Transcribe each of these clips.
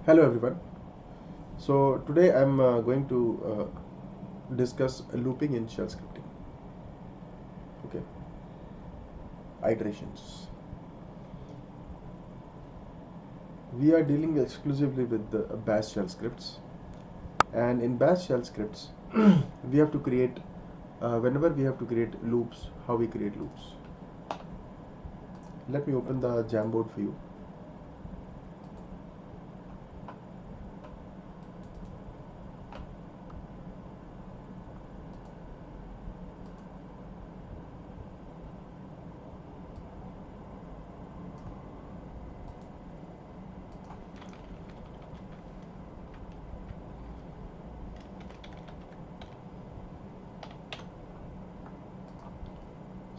Hello everyone. So today I'm going to discuss looping in shell scripting. Okay, iterations. We are dealing exclusively with the Bash shell scripts, and in Bash shell scripts, we have to create whenever we have to create loops. How we create loops? Let me open the Jamboard for you.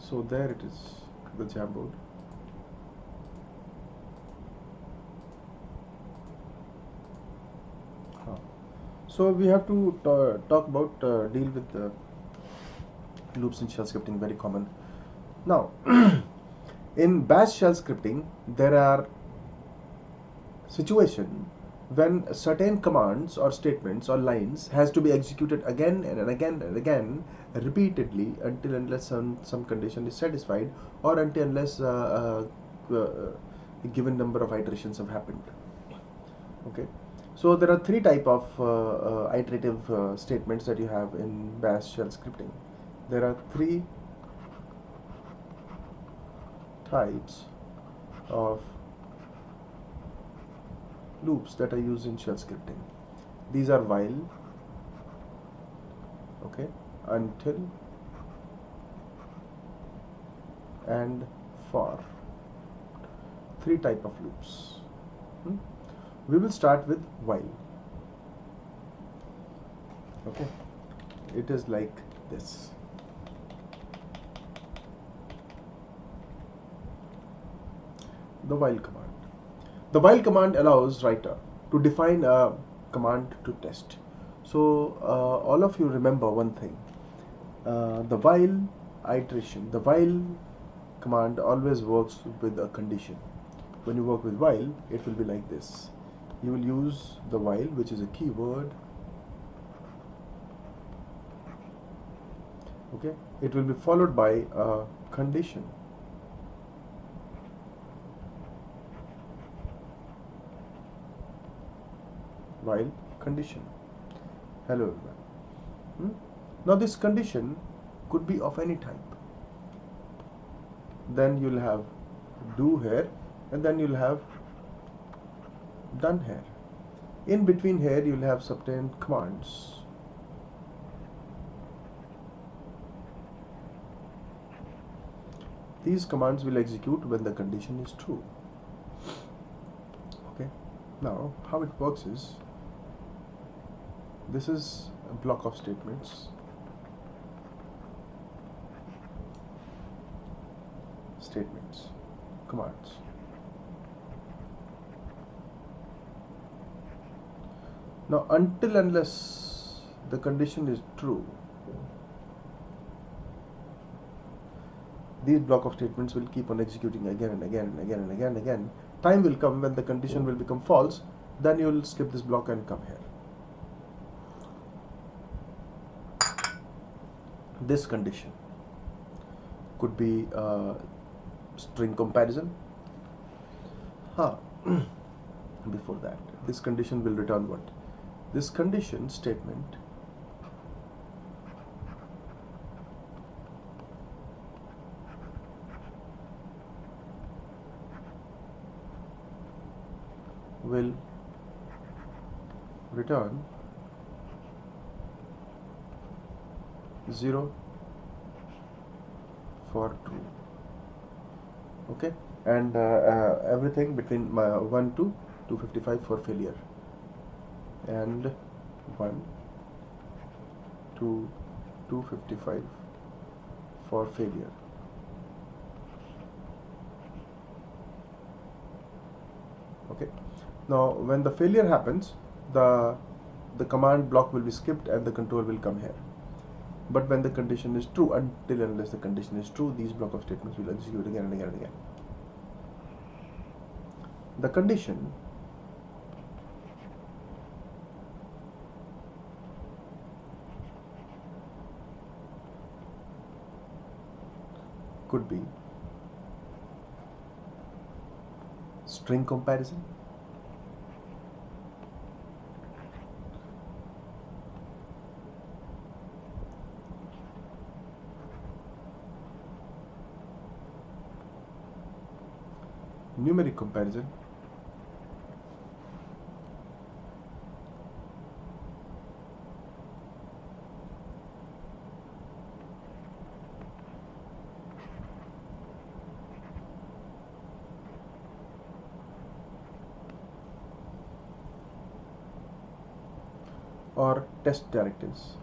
So there it is, the Jamboard. So we have to talk about deal with loops in shell scripting, very common. Now, in Bash shell scripting, there are situations when certain commands or statements or lines has to be executed again and again and again repeatedly until unless some condition is satisfied, or until unless a given number of iterations have happened. Okay, so there are three type of iterative statements that you have in Bash shell scripting. There are three types of loops that are used in shell scripting. These are while, okay, until, and for. Three type of loops. We will start with while. Okay, it is like this. The while command. The while command allows writer to define a command to test. So all of you remember one thing. The while iteration, the while command always works with a condition. When you work with while, it will be like this. You will use the while, which is a keyword. Okay, it will be followed by a condition. While condition. Hello everyone. Now this condition could be of any type. Then you'll have do here, and then you'll have done here. In between here you'll have certain commands. These commands will execute when the condition is true. Okay, now how it works is, this is a block of statements. Commands. Now until unless the condition is true, these block of statements will keep on executing again and again and again and again and again. Time will come when the condition will become false, then you will skip this block and come here. This condition could be string comparison. Before that, this condition will return what? This condition statement will return 0 for true. Okay, and everything between 1 to 255 for failure, and 1 to 255 for failure. Okay, now when the failure happens, the command block will be skipped and the control will come here. But when the condition is true, until unless the condition is true, these block of statements will execute again and again and again. The condition could be string comparison, numeric comparison, or test directives.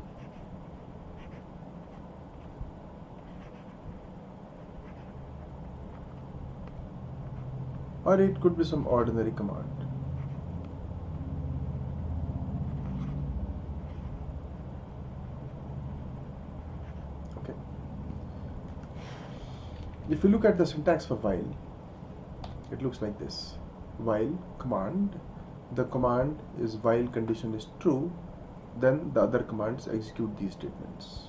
Or it could be some ordinary command. Okay. If you look at the syntax for while, it looks like this. While command, the command is while condition is true, then the other commands execute these statements.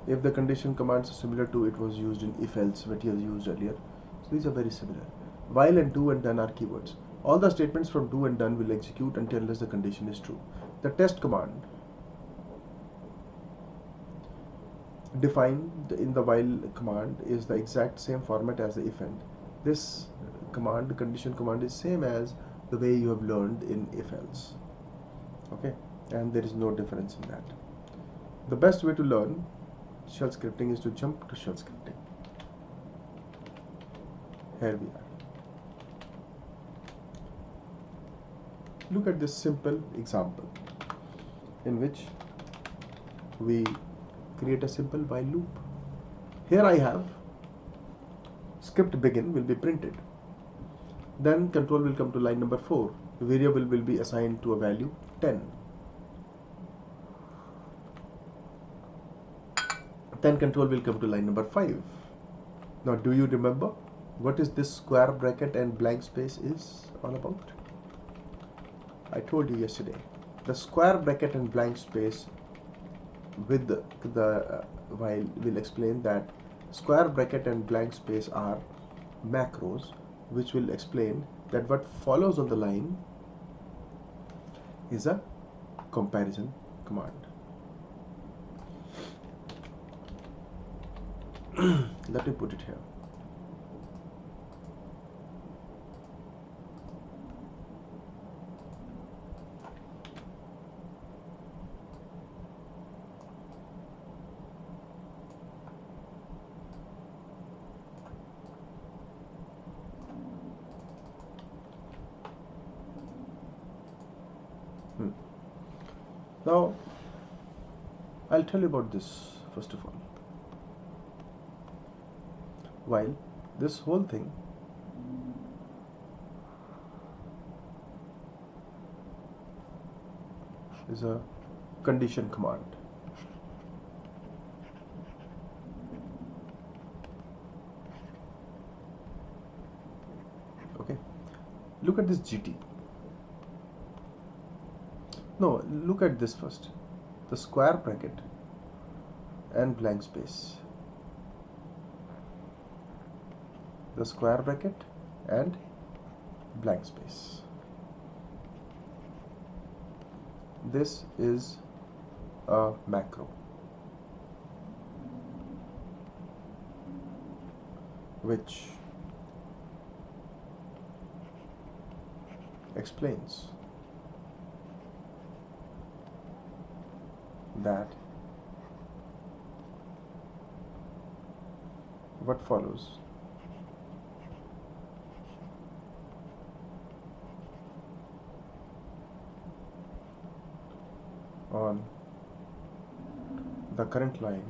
If the condition commands are similar to it was used in if-else, what you have used earlier, so these are very similar. While and do and done are keywords. All the statements from do and done will execute until the condition is true. The test command defined in the while command is the exact same format as the if and. This command, condition command, is same as the way you have learned in if-else. Okay, and there is no difference in that. The best way to learn shell scripting is to jump to shell scripting. Here we are. Look at this simple example in which we create a simple while loop. Here I have script begin will be printed. Then control will come to line number 4. Variable will be assigned to a value 10. Then control will come to line number 5. Now do you remember what is this square bracket and blank space is all about? I told you yesterday. The square bracket and blank space with the while will explain that square bracket and blank space are macros, which will explain that what follows on the line is a comparison command. Let me put it here. Now, I'll tell you about this first of all. While this whole thing is a condition command. Okay, look at this GT. No, look at this first. The square bracket and blank space. The square bracket and blank space. This is a macro which explains that what follows on the current line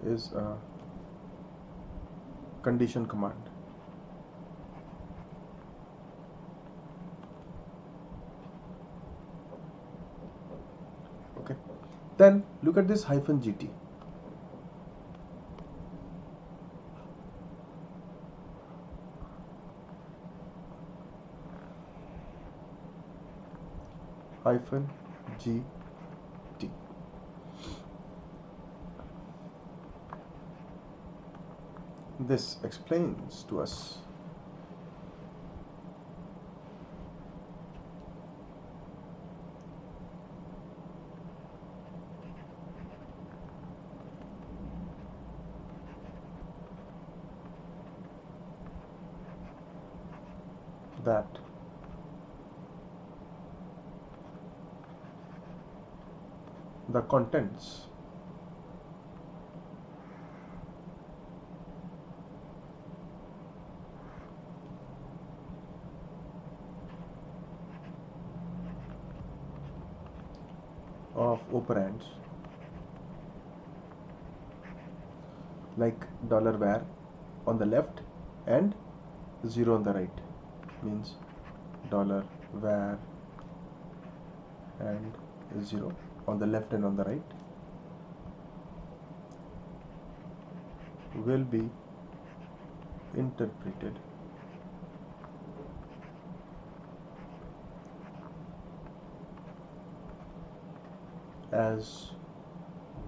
is a condition command. Okay, then look at this -GT. hyphen gt. This explains to us that the contents of operands like $var on the left and 0 on the right, means $var and 0 on the left and on the right, will be interpreted as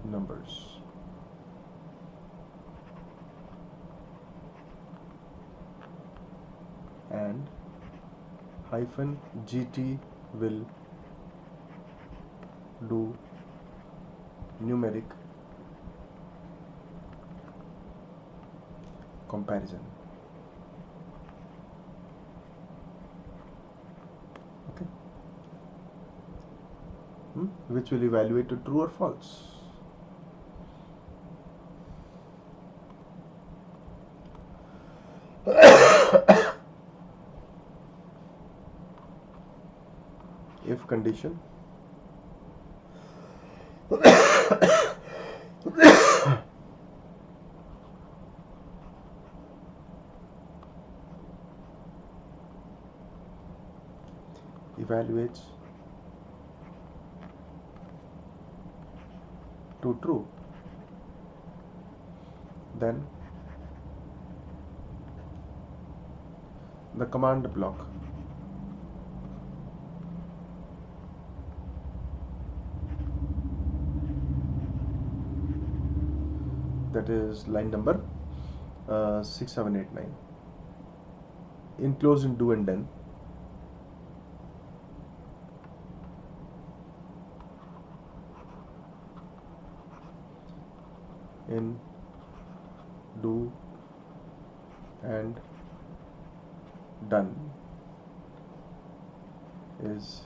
numbers. And hyphen gt will do numeric comparison. Okay. Which will evaluate to true or false. If condition evaluates to true, then the command block that is line number 6, 7, 8, 9 enclosed in do and done in do and done is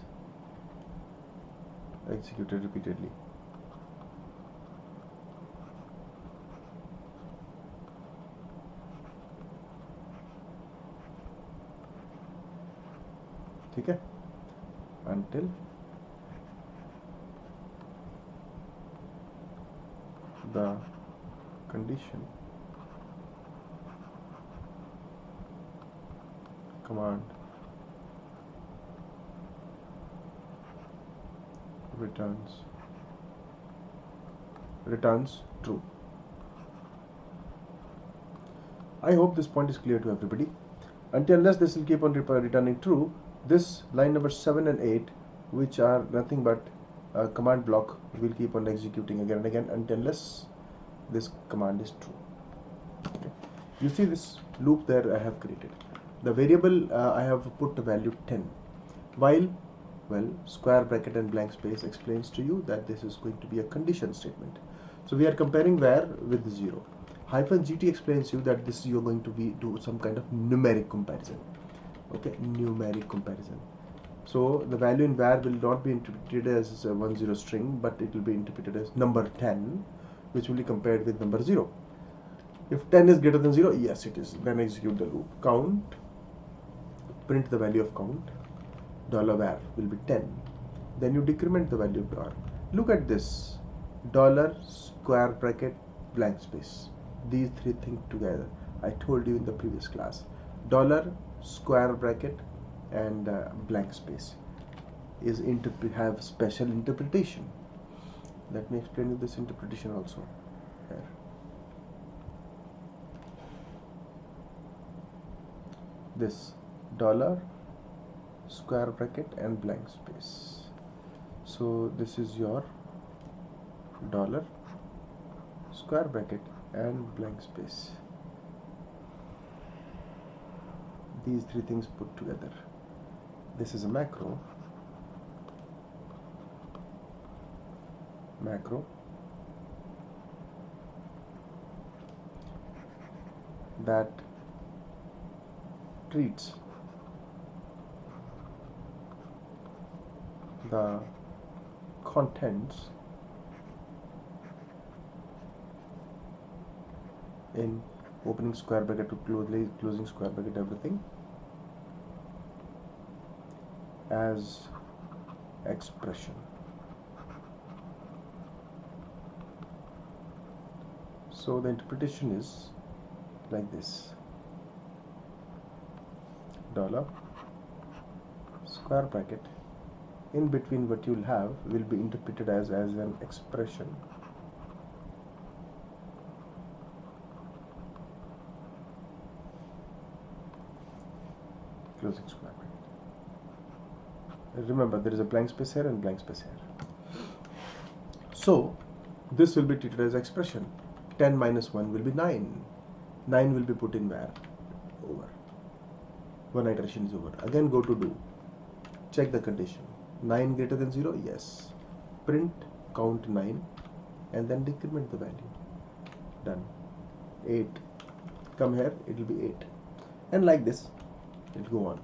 executed repeatedly. ठीक है, until the condition command returns true. I hope this point is clear to everybody. Until unless this will keep on returning true, this line number 7 and 8, which are nothing but a command block, will keep on executing again and again until unless this command is true. Okay. You see this loop there I have created. The variable I have put the value 10, while square bracket and blank space explains to you that this is going to be a condition statement. So we are comparing var with 0. Hyphen gt explains you that this you are going to do some kind of numeric comparison. Okay, numeric comparison. So the value in var will not be interpreted as a 10 string, but it will be interpreted as number 10, which will be compared with number 0. If 10 is greater than 0, yes it is. Then execute the loop. Count, print the value of count. $var will be 10. Then you decrement the value of $. Look at this. Dollar, square bracket, blank space. These three things together. I told you in the previous class. Dollar, square bracket, and blank space is have special interpretation. Let me explain you this interpretation also here. This dollar, square bracket, and blank space So this is your dollar, square bracket, and blank space. These three things put together. This is a macro that treats the contents in opening square bracket to closing square bracket, everything as expression. So the interpretation is like this: dollar, square bracket, in between what you'll have will be interpreted as an expression. Closing square bracket. Remember, there is a blank space here and blank space here. So this will be treated as expression. 10 minus 1 will be 9. 9 will be put in where? Over. One iteration is over. Again go to do. Check the condition. 9 greater than 0? Yes. Print count 9 and then decrement the value. Done. 8. Come here, it will be 8. And like this, it will go on.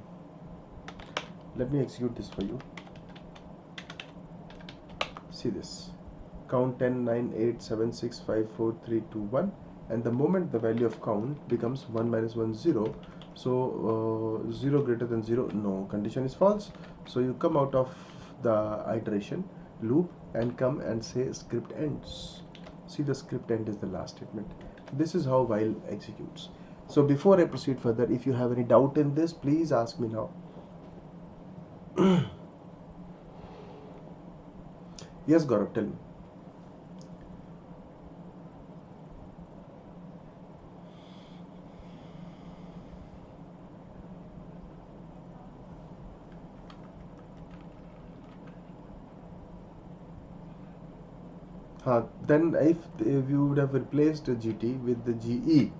Let me execute this for you. See this. Count 10, 9, 8, 7, 6, 5, 4, 3, 2, 1. And the moment the value of count becomes 1 minus 1, 0. So 0 greater than 0, no, condition is false. So you come out of the iteration loop and come and say script ends. See, the script end is the last statement. This is how while executes. So before I proceed further, if you have any doubt in this, please ask me now. Yes, Gaurav, tell me. Then if you would have replaced GT with the GE,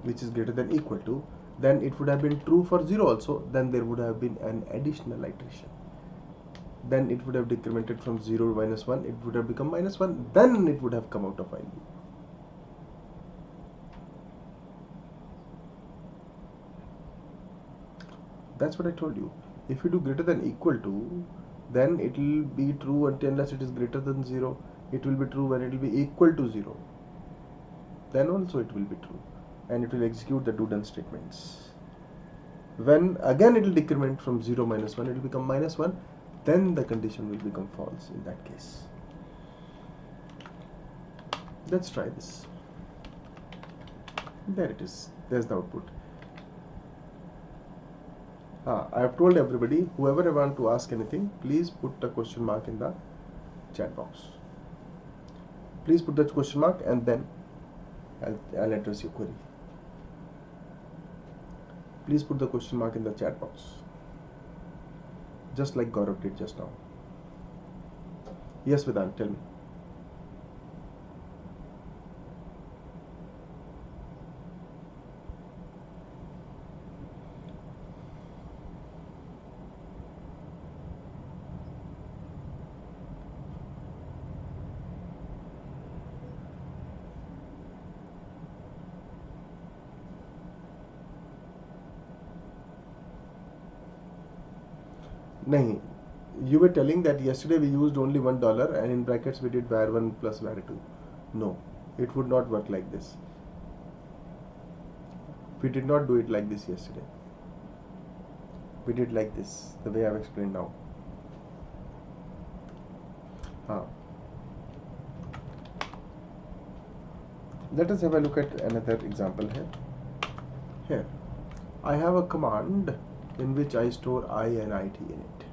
which is greater than equal to, then it would have been true for 0 also. Then there would have been an additional iteration. Then it would have decremented from 0 to minus 1. It would have become minus 1. Then it would have come out of while loop. That's what I told you. If you do greater than equal to, then it will be true unless it is greater than 0. It will be true when it will be equal to 0. Then also it will be true. And it will execute the do done statements. When again it will decrement from 0 minus 1, it will become minus 1. Then the condition will become false in that case. Let's try this. There it is. There's the output. I have told everybody, whoever want to ask anything, please put a question mark in the chat box. Please put that question mark and then I'll address your query. Please put the question mark in the chat box. Just like Gaurav did just now. Yes, Vedant, tell me. Nahin. You were telling that yesterday we used only $1 and in brackets we did var1 plus var2. No, it would not work like this. We did not do it like this yesterday. We did like this, the way I've explained now. Let us have a look at another example here. Here, I have a command in which I store I and IT in it.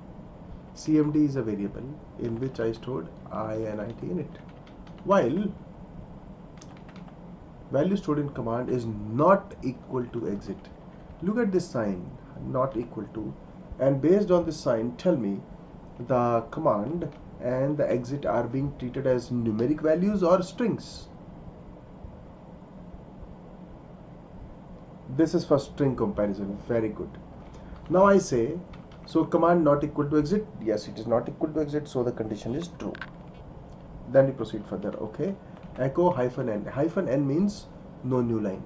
CMD is a variable in which I stored I and IT in it. While value stored in command is not equal to exit. Look at this sign, not equal to, and based on this sign, tell me the command and the exit are being treated as numeric values or strings? This is for string comparison. Very good. Now I say, so command not equal to exit. Yes, it is not equal to exit, so the condition is true. Then we proceed further. Okay, echo hyphen n. Hyphen n means no new line.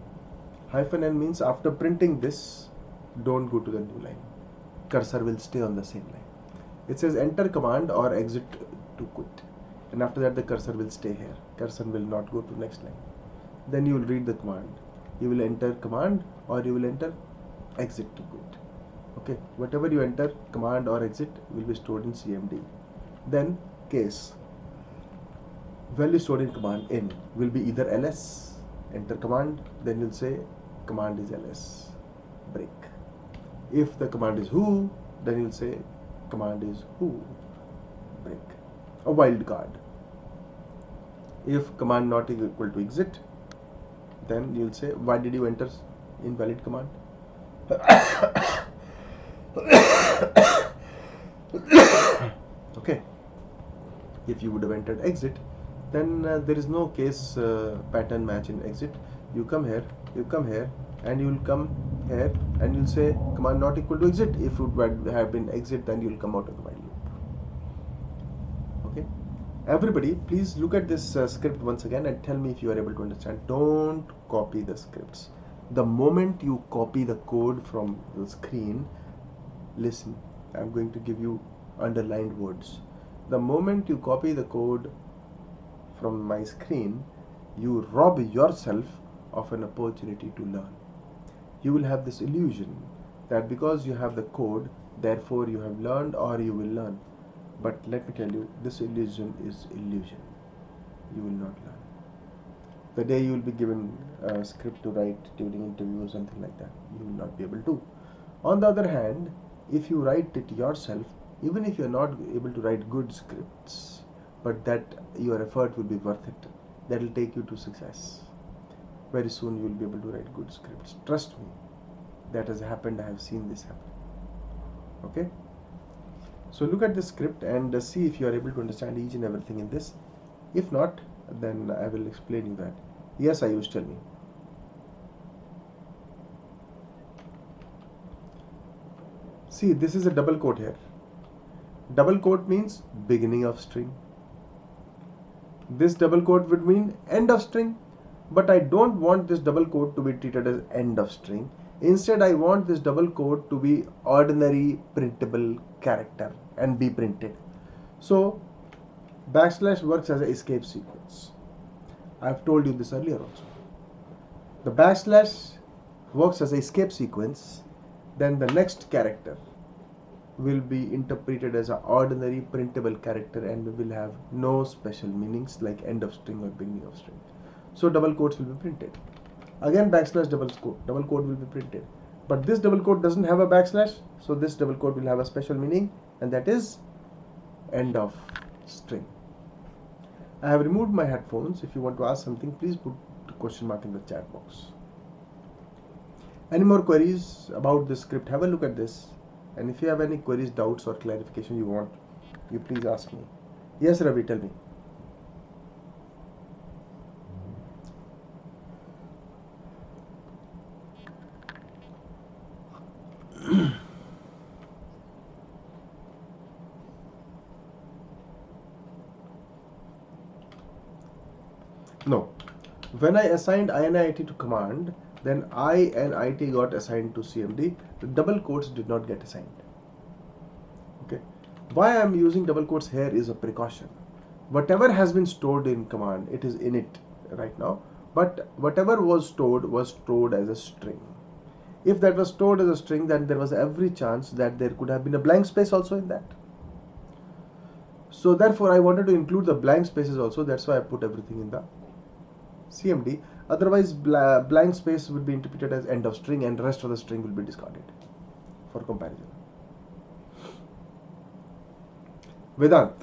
Hyphen n means after printing this, don't go to the new line. Cursor will stay on the same line. It says enter command or exit to quit, and after that the cursor will stay here. Cursor will not go to next line. Then you will read the command. You will enter command or you will enter exit to quit. Okay, whatever you enter, command or exit, will be stored in CMD. Then case, value stored in command in will be either ls, enter command, then you'll say command is ls, break. If the command is who, then you'll say command is who, break. A wildcard. If command not equal to exit, then you'll say why did you enter invalid command? Okay, if you would have entered exit, then there is no case pattern match in exit. You come here, and you will come here and you'll say command not equal to exit. If it would have been exit, then you'll come out of the while loop. Okay, everybody please look at this script once again and tell me if you are able to understand. Don't copy the scripts. The moment you copy the code from the screen, listen, I'm going to give you underlined words. The moment you copy the code from my screen, you rob yourself of an opportunity to learn. You will have this illusion that because you have the code, therefore you have learned or you will learn. But let me tell you, this illusion is illusion. You will not learn. The day you will be given a script to write during interview or something like that, you will not be able to. On the other hand, if you write it yourself, even if you are not able to write good scripts, but that your effort will be worth it, that will take you to success. Very soon you will be able to write good scripts. Trust me, that has happened. I have seen this happen. Okay, so look at the script and see if you are able to understand each and everything in this. If not, then I will explain you that. Yes, Ayush, tell me. See, this is a double quote here. Double quote means beginning of string. This double quote would mean end of string, but I don't want this double quote to be treated as end of string. Instead, I want this double quote to be ordinary printable character and be printed. So backslash works as an escape sequence. I've told you this earlier also. The backslash works as an escape sequence, then the next character will be interpreted as an ordinary printable character and will have no special meanings like end of string or beginning of string. So double quotes will be printed. Again backslash double quote will be printed. But this double quote doesn't have a backslash, so this double quote will have a special meaning, and that is end of string. I have removed my headphones. If you want to ask something, please put the question mark in the chat box. Any more queries about this script? Have a look at this. And if you have any queries, doubts or clarification you want, you please ask me. Yes, Ravi, tell me. No. When I assigned INIT to command, then I and IT got assigned to CMD. The double quotes did not get assigned. Okay. Why I am using double quotes here is a precaution. Whatever has been stored in command, it is in it right now. But whatever was stored as a string. If that was stored as a string, then there was every chance that there could have been a blank space also in that. So therefore, I wanted to include the blank spaces also. That's why I put everything in the CMD. Otherwise, blank space would be interpreted as end of string and the rest of the string will be discarded for comparison. Vedant.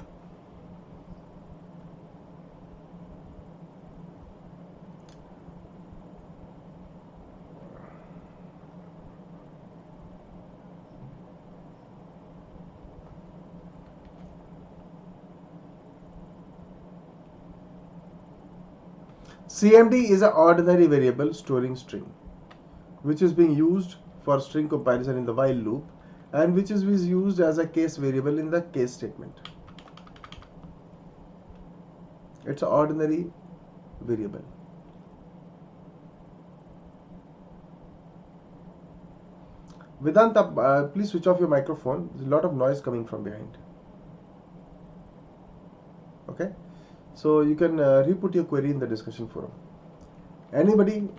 CMD is an ordinary variable storing string, which is being used for string comparison in the while loop, and which is used as a case variable in the case statement. It's an ordinary variable. Vedanta, please switch off your microphone. There's a lot of noise coming from behind. Okay, so you can re-put your query in the discussion forum. Anybody?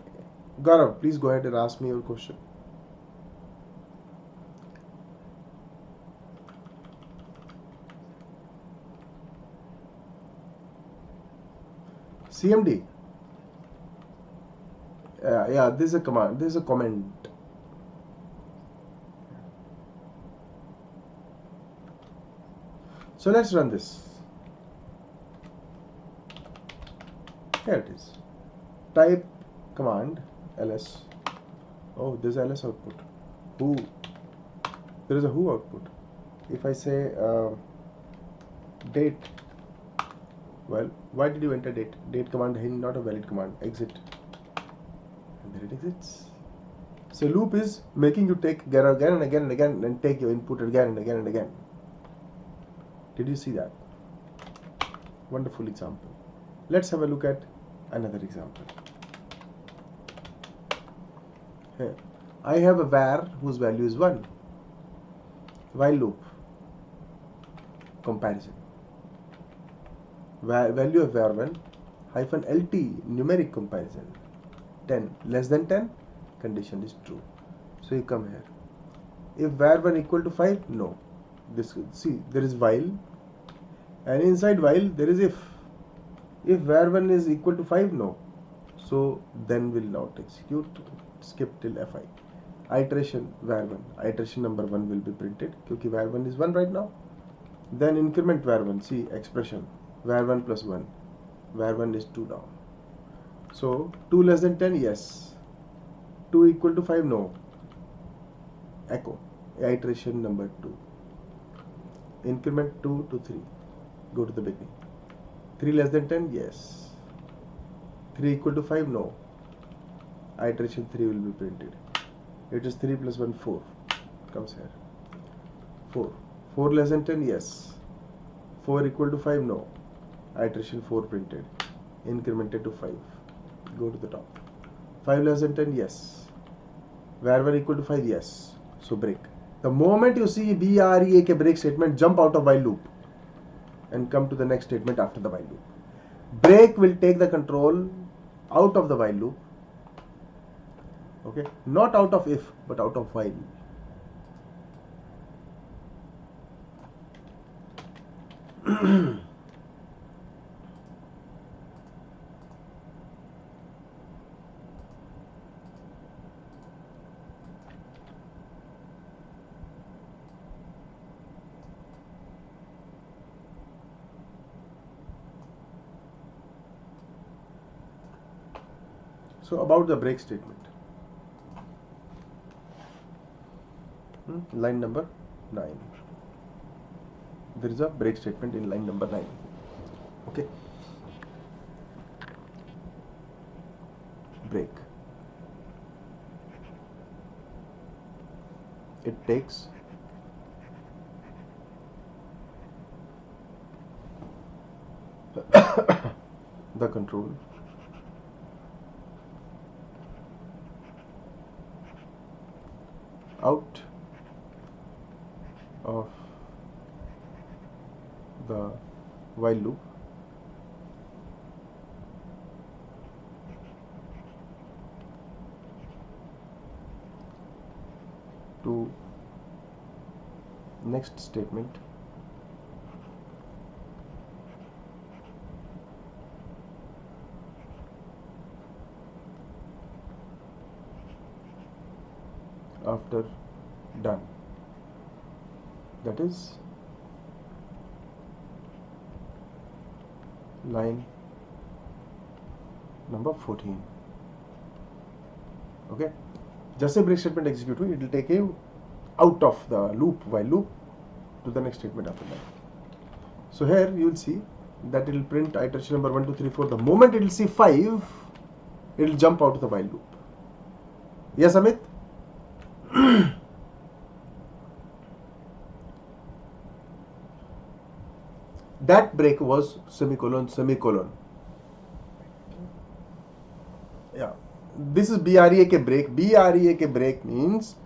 Gaurav, please go ahead and ask me your question. CMD. Yeah, this is a command. This is a comment. So let's run this. Here it is. Type command ls. Oh, there's ls output. Who? There is a who output. If I say date, well, why did you enter date? Date command is not a valid command. Exit. And there it exits. So loop is making you take again and again and again and take your input again and again and again. Did you see that? Wonderful example. Let's have a look at another example. Here, I have a var whose value is 1. While loop. Comparison. Value of var1 hyphen lt numeric comparison. 10 less than 10, condition is true. So you come here. If var1 equal to 5, no. This, see, there is while, and inside while there is if. If var1 is equal to 5, no. So then will not execute. Skip till fi. Iteration var1. Iteration number 1 will be printed. Because var1 is 1 right now. Then increment var1. See expression. var1 plus 1. var1 is 2 now. So 2 less than 10, yes. 2 equal to 5, no. Echo. Iteration number 2. Increment 2 to 3. Go to the beginning. 3 less than 10, yes. 3 equal to 5, no. Iteration 3 will be printed. It is 3 plus 1, 4. Comes here. 4. 4 less than 10, yes. 4 equal to 5, no. Iteration 4 printed. Incremented to 5. Go to the top. 5 less than 10, yes. var1 equal to 5, yes. So break. The moment you see BREAK break statement, jump out of while loop and come to the next statement after the while loop. Break will take the control out of the while loop. Okay, not out of if, but out of while. So about the break statement. Line number 9. There is a break statement in line number 9. Okay. Break. It takes the control out of the while loop to next statement after done. That is line number 14. Okay, जैसे break statement execute हुई, it will take you out of the loop while loop to the next statement after that. So here you will see that it will print iteration number 1, 2, 3, 4. The moment it will see 5, it will jump out of the while loop. Yes, Amit? That break was semicolon, semicolon. Yeah. This is BREAK break. BREAK break means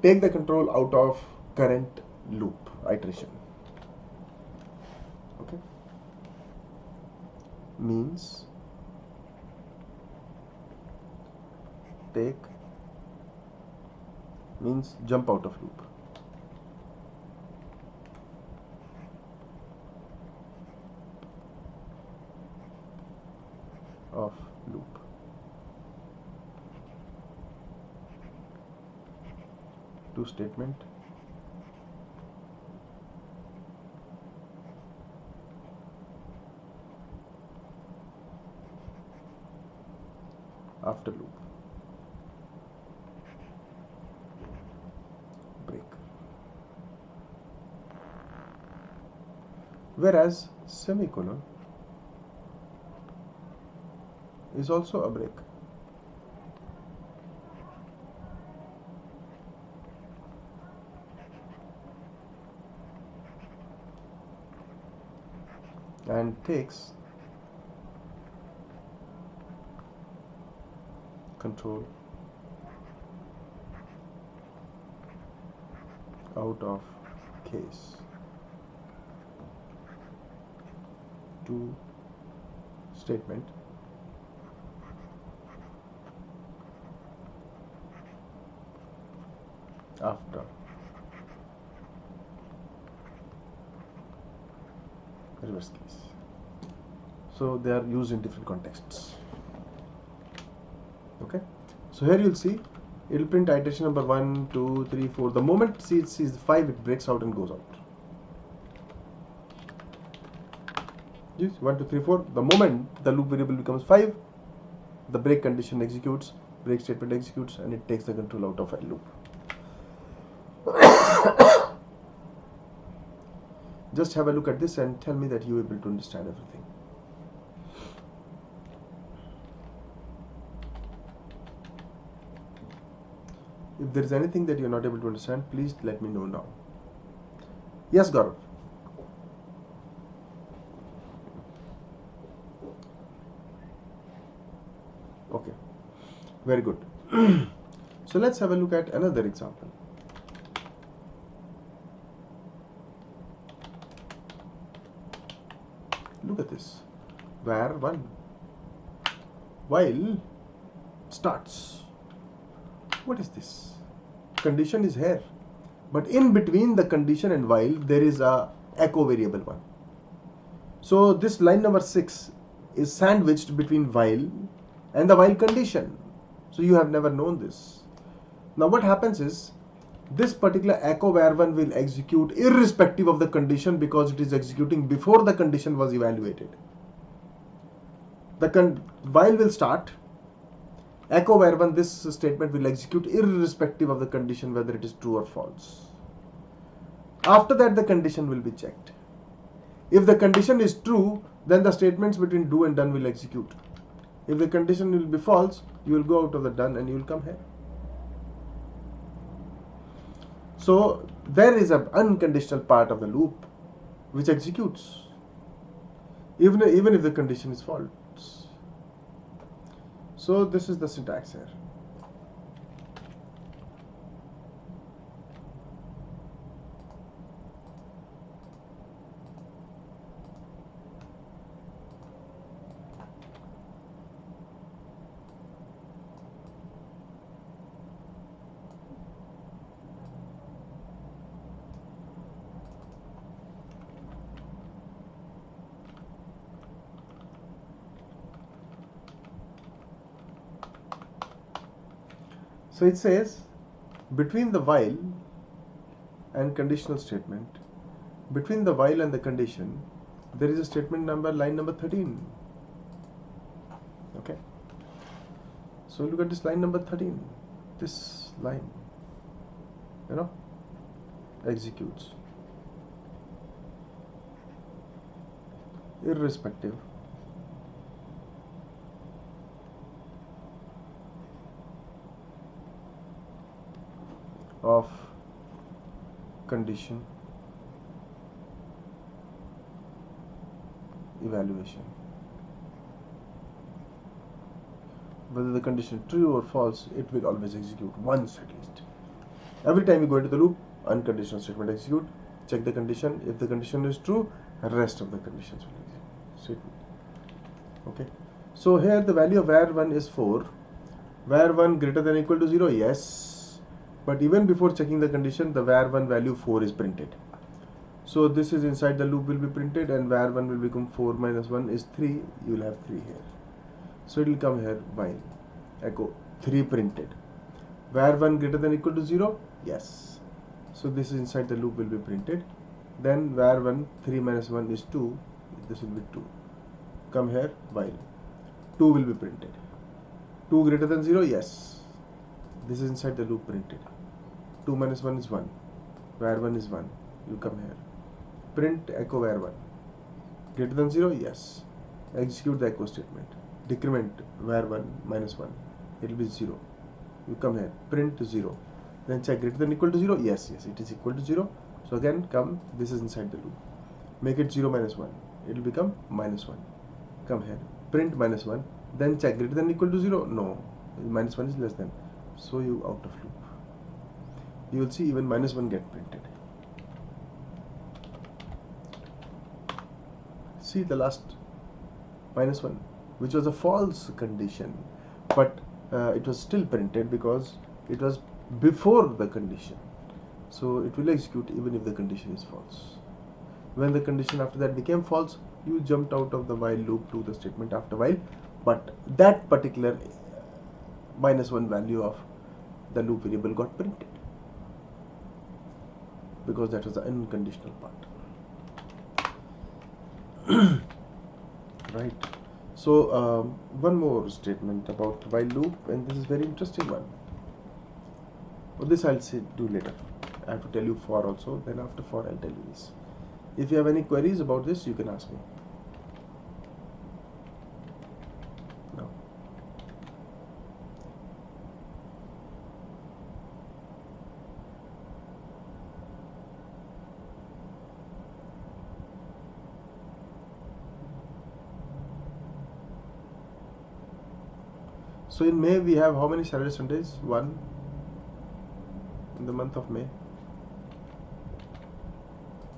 take the control out of current loop iteration. Okay. Means means jump out of loop. Of loop. To statement. After loop. Break. Whereas semicolon is also a break. And takes control out of case to statement after reverse case. So they are used in different contexts. Okay. So here you'll see it will print iteration number 1, 2, 3, 4. The moment it sees 5, it breaks out and goes out. Yes, 1, 2, 3, 4. The moment the loop variable becomes 5, the break condition executes, break statement executes, and it takes the control out of a loop. Just have a look at this and tell me that you are able to understand everything. If there is anything that you are not able to understand, please let me know now. Yes, Gaurav. Okay, very good. So let's have a look at another example. Look at this. Where 1 while starts. What is this? Condition is here, but in between the condition and while there is a echo variable 1. So this line number 6 is sandwiched between while and the while condition. So you have never known this. Now what happens is this particular echo var1 will execute irrespective of the condition because it is executing before the condition was evaluated. The while will start. Echo var1, this statement will execute irrespective of the condition whether it is true or false. After that the condition will be checked. If the condition is true, then the statements between do and done will execute. If the condition will be false, you will go out of the done and you will come here. So there is an unconditional part of the loop which executes even if the condition is false. So this is the syntax here. So it says between the while and conditional statement, between the while and the condition, there is a statement number, line number 13. Okay. So look at this line number 13. This line, executes. irrespective of condition evaluation. Whether the condition is true or false, it will always execute once at least. Every time you go into the loop, unconditional statement execute, check the condition. If the condition is true, the rest of the conditions will execute. Okay. So here the value of var1 is 4. var1 greater than or equal to 0, yes. But even before checking the condition, the var1 value 4 is printed. So this is inside the loop will be printed, and var1 will become 4 minus 1 is 3. You will have 3 here. So it will come here while echo 3 printed. var1 greater than or equal to 0, yes. So this is inside the loop will be printed. Then var1 3 minus 1 is 2. This will be 2. Come here while 2 will be printed. 2 greater than 0, yes. This is inside the loop printed. 2 minus 1 is 1. var1 is 1. You come here. Print echo var1. Greater than 0, yes. Execute the echo statement. Decrement var1 minus 1. It will be 0. You come here. Print 0. Then check greater than or equal to 0. Yes, it is equal to 0. So again come. This is inside the loop. Make it 0 minus 1. It will become minus 1. Come here. Print minus 1. Then check greater than or equal to 0. No. Minus 1 is less than. So you out of loop. You will see even minus 1 get printed. See the last minus 1, which was a false condition, but it was still printed because it was before the condition. So it will execute even if the condition is false. When the condition after that became false, you jumped out of the while loop to the statement after while, but that particular minus 1 value of the loop variable got printed because that was the unconditional part. Right. So one more statement about while loop, and this is very interesting one. Well, this I'll do later. I have to tell you for also, then after for I'll tell you this. If you have any queries about this, you can ask me. No. So in May we have how many Saturday Sundays? 1 in the month of May.